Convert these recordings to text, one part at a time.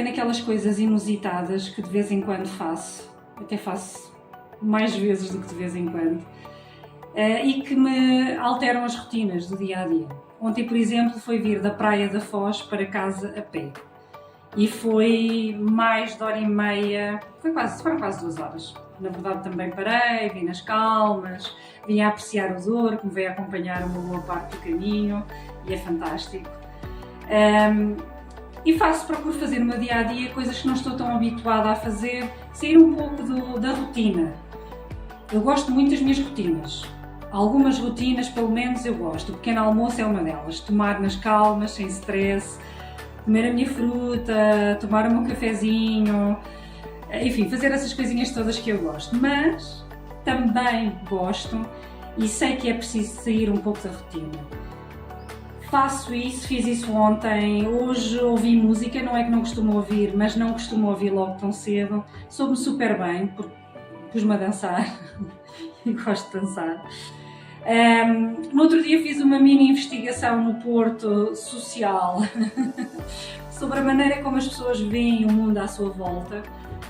peguei naquelas coisas inusitadas que de vez em quando faço, até faço mais vezes do que de vez em quando, e que me alteram as rotinas do dia a dia. Ontem, por exemplo, foi vir da Praia da Foz para casa a pé. E foi mais de hora e meia, foram quase 2 horas. Na verdade também parei, vim nas calmas, vim a apreciar o Douro, que me veio acompanhar uma boa parte do caminho e é fantástico. E procuro fazer no meu dia-a-dia coisas que não estou tão habituada a fazer, sair um pouco da rotina. Eu gosto muito das minhas rotinas. Algumas rotinas, pelo menos, eu gosto. O pequeno almoço é uma delas. Tomar nas calmas, sem stress, comer a minha fruta, tomar o meu cafezinho, enfim, fazer essas coisinhas todas que eu gosto. Mas também gosto e sei que é preciso sair um pouco da rotina. Faço isso, fiz isso ontem, hoje ouvi música, não é que não costumo ouvir, mas não costumo ouvir logo tão cedo. Soube-me super bem, porque pus-me a dançar e gosto de dançar. No outro dia fiz uma mini investigação no Porto social sobre a maneira como as pessoas veem o mundo à sua volta.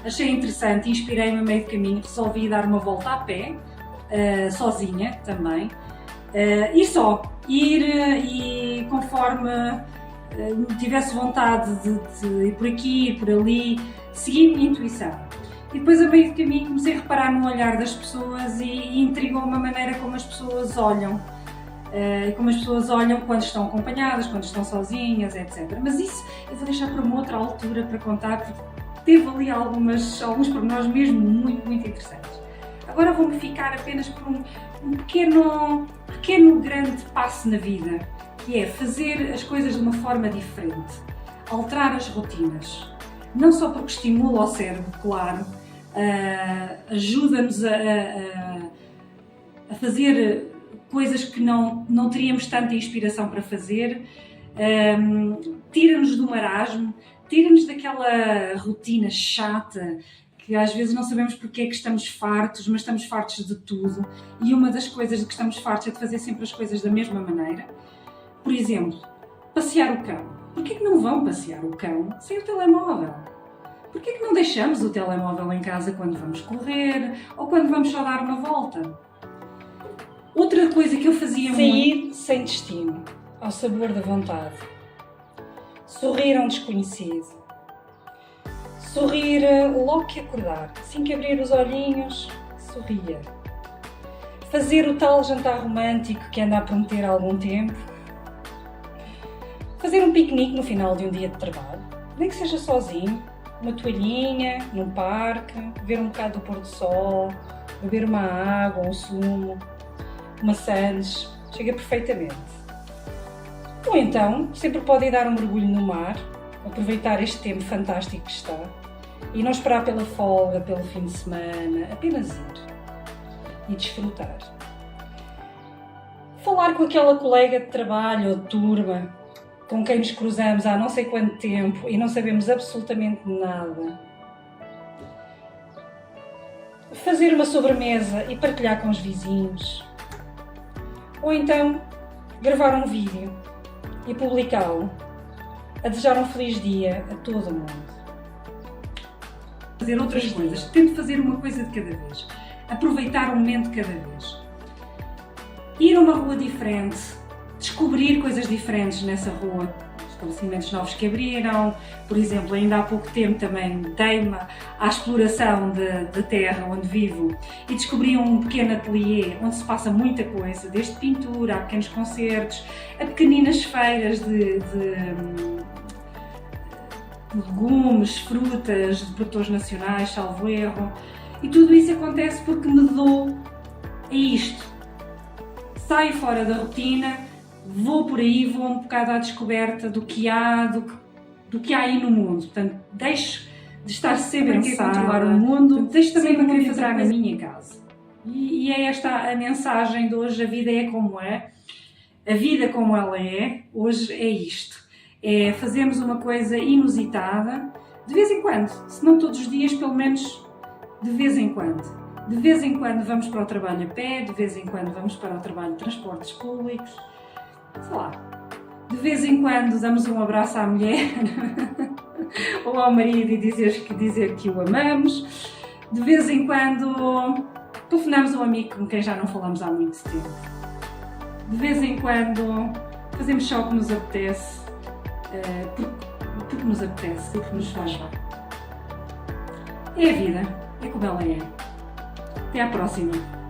Achei interessante, inspirei-me a meio de caminho, resolvi dar uma volta a pé, sozinha também, ir e conforme tivesse vontade de ir por aqui, ir por ali, seguir a minha intuição. E depois, a meio de caminho, comecei a reparar no olhar das pessoas e intrigou-me a maneira como as pessoas olham. Como as pessoas olham quando estão acompanhadas, quando estão sozinhas, etc. Mas isso eu vou deixar para uma outra altura para contar, porque teve ali alguns pormenores mesmo muito, muito interessantes. Agora vou-me ficar apenas por um pequeno, grande passo na vida, que é fazer as coisas de uma forma diferente, alterar as rotinas. Não só porque estimula o cérebro, claro, ajuda-nos a fazer coisas que não teríamos tanta inspiração para fazer, tira-nos do marasmo, tira-nos daquela rotina chata que às vezes não sabemos porque é que estamos fartos, mas estamos fartos de tudo. E uma das coisas de que estamos fartos é de fazer sempre as coisas da mesma maneira. Por exemplo, passear o cão. Porquê que não vão passear o cão sem o telemóvel? Porquê que não deixamos o telemóvel em casa quando vamos correr ou quando vamos só dar uma volta? Outra coisa que eu fazia muito... Sair sem destino, ao sabor da vontade. Sorrir a um desconhecido. Sorrir logo que acordar, assim que abrir os olhinhos, sorria. Fazer o tal jantar romântico que anda a prometer há algum tempo. Fazer um piquenique no final de um dia de trabalho, nem que seja sozinho. Uma toalhinha, num parque, ver um bocado do pôr do sol, beber uma água, um sumo, maçãs, chega perfeitamente. Ou então, sempre pode ir dar um mergulho no mar, aproveitar este tempo fantástico que está e não esperar pela folga, pelo fim de semana, apenas ir e desfrutar. Falar com aquela colega de trabalho ou de turma com quem nos cruzamos há não sei quanto tempo e não sabemos absolutamente nada. Fazer uma sobremesa e partilhar com os vizinhos. Ou então, gravar um vídeo e publicá-lo, a desejar um feliz dia a todo o mundo. Fazer outras coisas. Tento fazer uma coisa de cada vez. Aproveitar um momento de cada vez. Ir a uma rua diferente. Descobrir coisas diferentes nessa rua, estabelecimentos novos que abriram. Por exemplo, ainda há pouco tempo também dei-me à exploração da terra onde vivo e descobri um pequeno ateliê onde se passa muita coisa, desde pintura a pequenos concertos, a pequeninas feiras de legumes, frutas, de produtores nacionais, salvo erro. E tudo isso acontece porque me dou a isto. Saio fora da rotina, vou por aí, vou um bocado à descoberta do que há aí no mundo. Portanto, deixo de estar sempre a querer controlar o mundo, deixo também de querer fazer na minha casa. E é esta a mensagem de hoje: a vida é como é, a vida como ela é, hoje é isto. É fazermos uma coisa inusitada, de vez em quando, se não todos os dias, pelo menos de vez em quando. De vez em quando vamos para o trabalho a pé, de vez em quando vamos para o trabalho de transportes públicos. Sei lá, de vez em quando damos um abraço à mulher, ou ao marido e dizer que o amamos. De vez em quando telefonamos a um amigo com quem já não falamos há muito tempo. De vez em quando fazemos só o que nos apetece, porque nos apetece, porque nos faz bem. É a vida, é como ela é. Até à próxima!